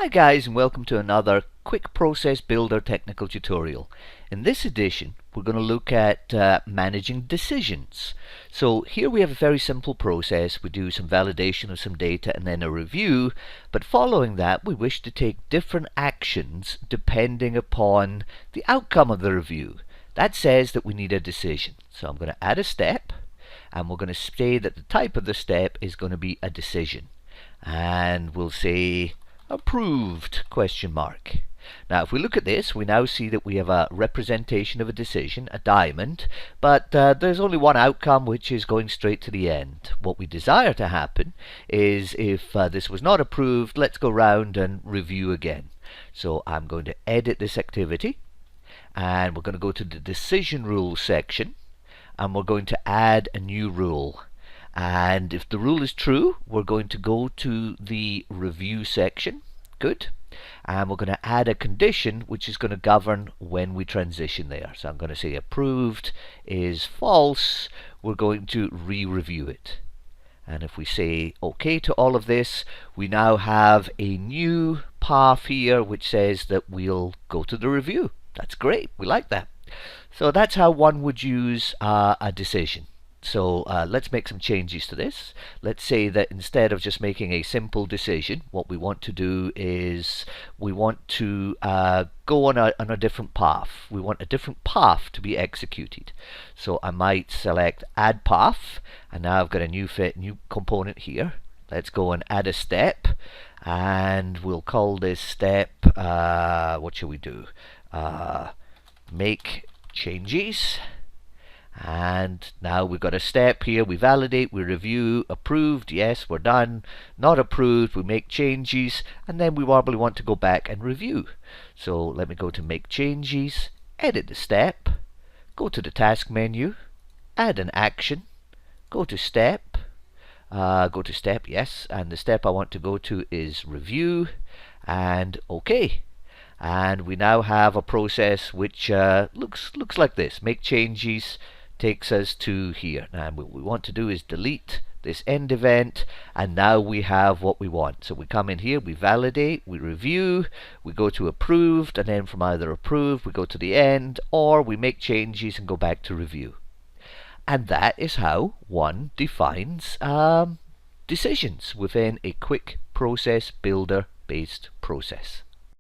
Hi guys, and welcome to another quick process builder technical tutorial. In this edition we're going to look at managing decisions. So here we have a very simple process. We do some validation of some data and then a review, but following that we wish to take different actions depending upon the outcome of the review. That says that we need a decision. So I'm going to add a step, and we're going to say that the type of the step is going to be a decision, and we'll say approved question mark. Now if we look at this, we now see that we have a representation of a decision, a diamond, but there's only one outcome, which is going straight to the end. What we desire to happen is if this was not approved, let's go round and review again. So I'm going to edit this activity, and we're going to go to the decision rules section, and we're going to add a new rule. And if the rule is true, we're going to go to the review section. Good. And we're going to add a condition which is going to govern when we transition there. So I'm going to say approved is false. We're going to re-review it. And if we say OK to all of this, we now have a new path here which says that we'll go to the review. That's great. We like that. So that's how one would use a decision. So let's make some changes to this. Let's say that instead of just making a simple decision, what we want to do is we want to go on a different path. We want a different path to be executed. So I might select add path, and now I've got a new component here. Let's go and add a step, and we'll call this step, what shall we do? Make changes. And now we've got a step here. We validate, we review, approved, yes, we're done. Not approved, we make changes, and then we probably want to go back and review. So let me go to make changes, edit the step, go to the task menu, add an action, go to step, yes, and the step I want to go to is review, and OK. And we now have a process which looks like this. Make changes takes us to here. Now what we want to do is delete this end event, and now we have what we want. So we come in here, we validate, we review, we go to approved, and then from either approved we go to the end, or we make changes and go back to review. And that is how one defines decisions within a quick process builder based process.